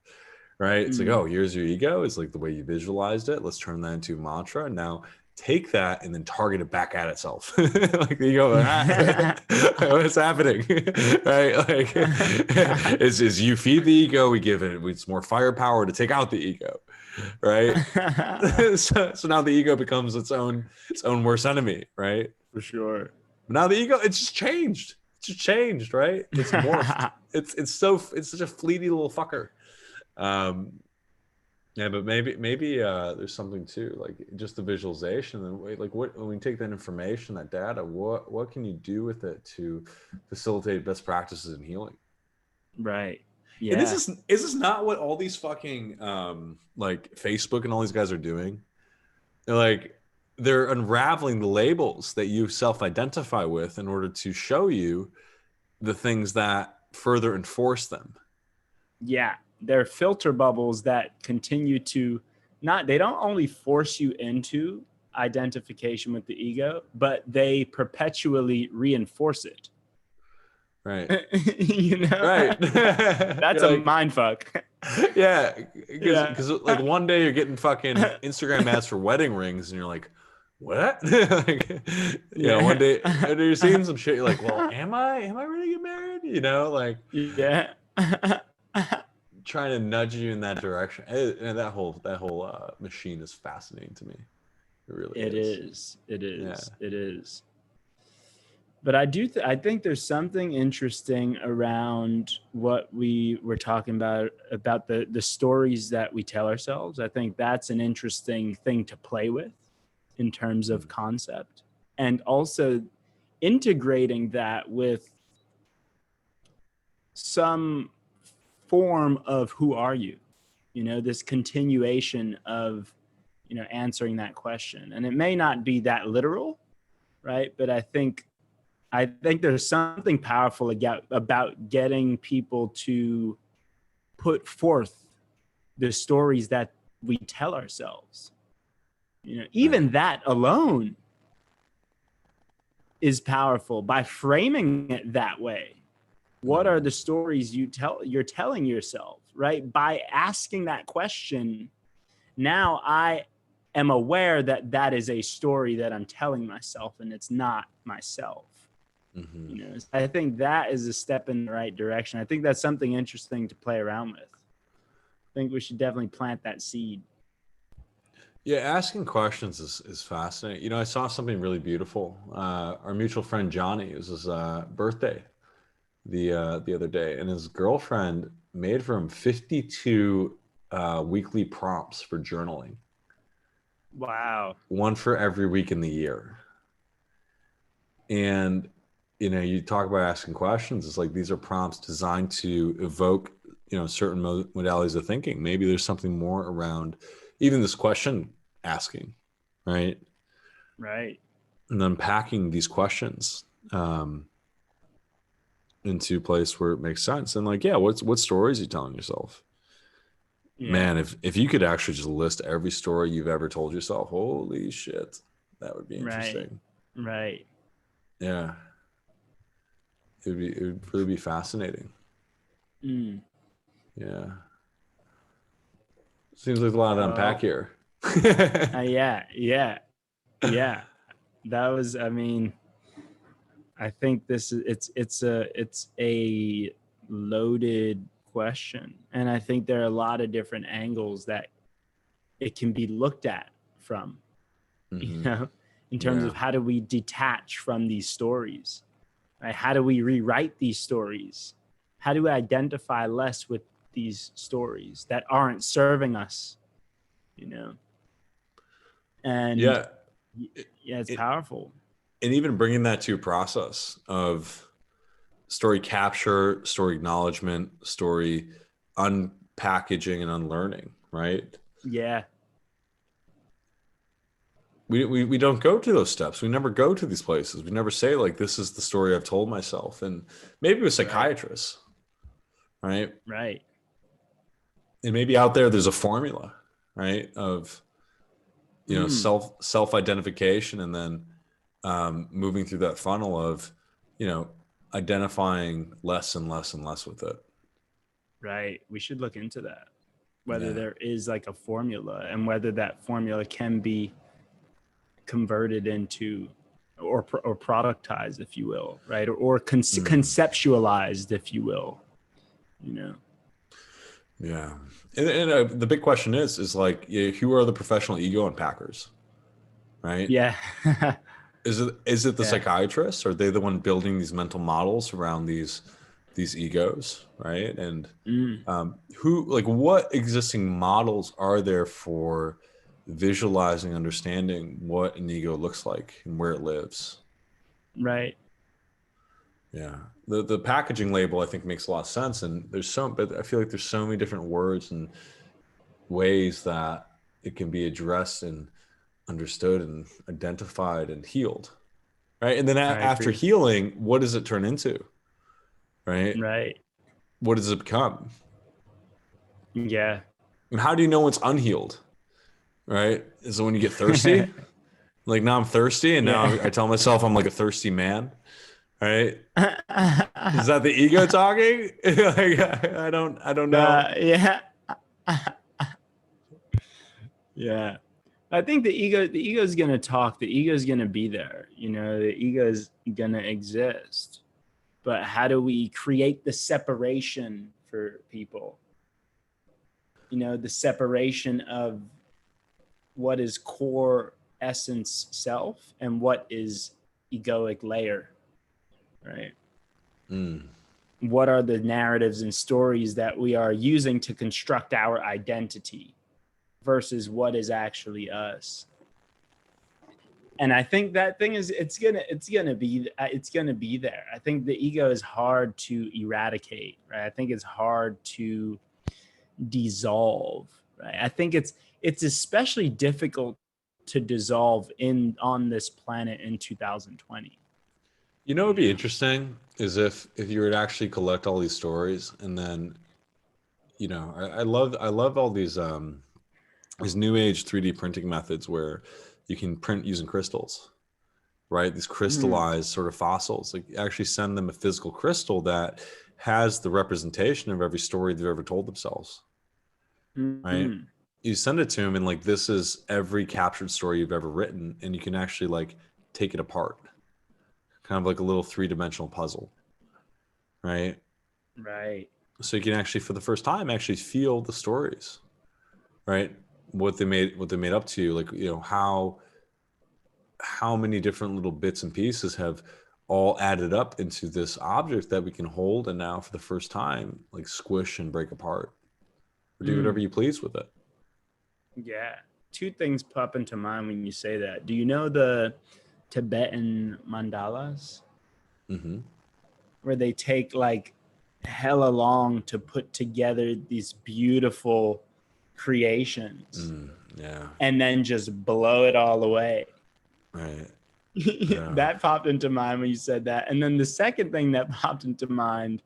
right? It's like, oh, here's your ego. It's like the way you visualized it. Let's turn that into a mantra. Now take that and then target it back at itself. Like the ego, what's happening? Right? Like is you feed the ego, we give it's more firepower to take out the ego. Right. so now the ego becomes its own worst enemy, right? For sure. But now the ego, it's just changed. It's just changed, right? It's morphed. it's such a fleety little fucker. Yeah, but maybe there's something too, like just the visualization, and like when we take that information, that data, what can you do with it to facilitate best practices in healing? Right. Yeah. And is this not what all these fucking like Facebook and all these guys are doing? They're unraveling the labels that you self-identify with in order to show you the things that further enforce them. Yeah. They're filter bubbles that continue to they don't only force you into identification with the ego, but they perpetually reinforce it. Right. You know? Right. That's a mind fuck. Yeah. Because like one day you're getting fucking Instagram ads for wedding rings and you're like, what? Like, you know, one day you're seeing some shit, you're like, well, am I ready to get married? You know, like, yeah. Trying to nudge you in that direction. And that whole machine is fascinating to me. It really is. It is. Yeah. It is. But I I think there's something interesting around what we were talking about the stories that we tell ourselves. I think that's an interesting thing to play with in terms of concept, and also integrating that with some form of who are you, you know, this continuation of, you know, answering that question. And it may not be that literal, right? But I think there's something powerful about getting people to put forth the stories that we tell ourselves. You know, even that alone is powerful by framing it that way. What are the stories you're telling yourself, right? By asking that question, now I am aware that is a story that I'm telling myself, and it's not myself. Mm-hmm. You know, I think that is a step in the right direction. I think that's something interesting to play around with. I think we should definitely plant that seed. Yeah, asking questions is fascinating. You know, I saw something really beautiful. Our mutual friend Johnny, it was his birthday the other day, and his girlfriend made for him 52 weekly prompts for journaling. Wow. One for every week in the year. And, you know, you talk about asking questions. It's like these are prompts designed to evoke, you know, certain modalities of thinking. Maybe there's something more around even this question asking, right? Right. And unpacking these questions into a place where it makes sense. And like, yeah, what stories are you telling yourself? Yeah. Man, if you could actually just list every story you've ever told yourself, holy shit, that would be interesting. Right. Yeah. it would really be fascinating. Mm. Yeah. Seems like a lot to unpack Well, here. yeah. That was, I mean, I think this is it's a loaded question, and I think there are a lot of different angles that it can be looked at from, you Hmm. know, in terms Yeah. of how do we detach from these stories, right? How do we rewrite these stories? How do we identify less with these stories that aren't serving us, you know? And Yeah. It, yeah, it's it, powerful. and even bringing that to a process of story capture, story acknowledgement, story unpackaging and unlearning, right? Yeah, We don't go to those steps. We never go to these places. We never say, like, this is the story I've told myself. And maybe with right, psychiatrists, right? right. And maybe out there's a formula, right? Of, Mm. self identification, and then moving through that funnel of, you know, identifying less and less and less with it. Right. We should look into that. Whether Yeah. there is like a formula and whether that formula can be converted into or productized, if you will, right? Or Mm. conceptualized, if you will, you know? Yeah. And the big question is like, who are the professional ego unpackers, right? Yeah. Is it the Yeah. psychiatrists? Are they the one building these mental models around these egos, right? And Mm. who, like, what existing models are there for visualizing, understanding what an ego looks like and where it lives? Right. Yeah. The packaging label, I think, makes a lot of sense. And but I feel like there's so many different words and ways that it can be addressed and understood and identified and healed. Right. And then I after agree. healing, what does it turn into? Right. Right. What does it become? Yeah. And how do you know when it's unhealed? Right. Is it when you get thirsty? Like, now I'm thirsty, and now Yeah. I tell myself I'm like a thirsty man. Right. Is that the ego talking? Like, I don't know. Yeah. Yeah. I think the ego is going to talk. The ego is going to be there. You know, the ego is going to exist. But how do we create the separation for people? You know, the separation of what is core essence self and what is egoic layer, right? Mm. What are the narratives and stories that we are using to construct our identity versus what is actually us? And I think that thing is it's gonna be there. I think the ego is hard to eradicate, right? I think it's hard to dissolve, right? I think it's especially difficult to dissolve in on this planet in 2020. You know, what would You be know? interesting is if you were to actually collect all these stories, and then, I love all these new age 3D printing methods where you can print using crystals, right? These Mm, crystallized sort of fossils. Like, you actually send them a physical crystal that has the representation of every story they've ever told themselves, right? mm, You send it to them, and, like, this is every captured story you've ever written, and you can actually, like, take it apart, kind of like a little three-dimensional puzzle, right? right. So you can actually, for the first time, actually feel the stories, right? What they made up to you, like, how many different little bits and pieces have all added up into this object that we can hold, and now for the first time, like, squish and break apart, or do whatever Mm, you please with it. yeah. Two things pop into mind when you say that. Do you know the Tibetan mandalas Hmm. where they take like hella long to put together these beautiful creations Yeah. and then just blow it all away? Right. Yeah. That popped into mind when you said that. And then the second thing that popped into mind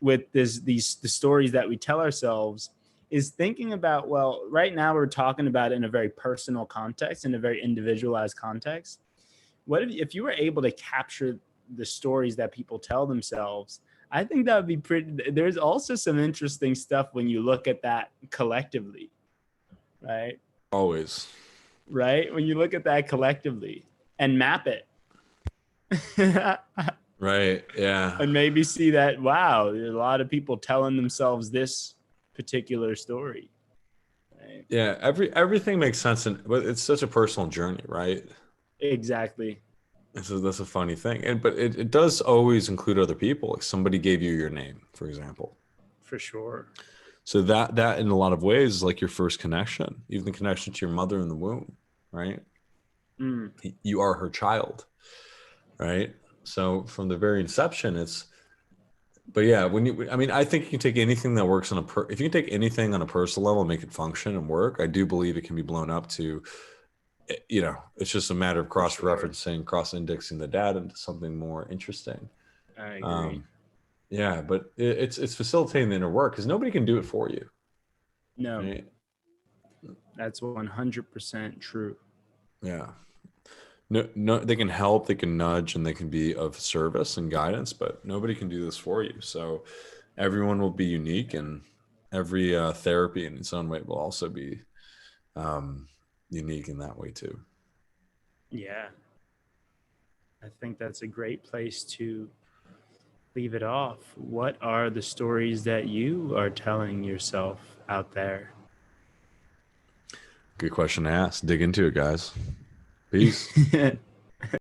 with the stories that we tell ourselves is thinking about, well, right now we're talking about it in a very personal context, in a very individualized context. What if you were able to capture the stories that people tell themselves. I think that would be pretty. There's also some interesting stuff when you look at that collectively, right? Always. Right? When you look at that collectively and map it. Right. Yeah. And maybe see that, wow, there's a lot of people telling themselves this particular story. Right? Yeah. Everything makes sense, but it's such a personal journey, right? Exactly. And so that's a funny thing. But it does always include other people. Like somebody gave you your name, for example. For sure. So that in a lot of ways is like your first connection, even the connection to your mother in the womb, right? Mm. You are her child, right? So from the very inception, but yeah, I think you can take anything that works if you can take anything on a personal level and make it function and work, I do believe it can be blown up to, it's just a matter of cross-referencing, cross-indexing the data into something more interesting. I agree. Yeah, but it's facilitating the inner work because nobody can do it for you. No, right? that's 100% true. Yeah. No, they can help, they can nudge, and they can be of service and guidance, but nobody can do this for you. So everyone will be unique, and every therapy in its own way will also be unique in that way too. Yeah. I think that's a great place to leave it off. What are the stories that you are telling yourself out there? Good question to ask. Dig into it, guys. Peace.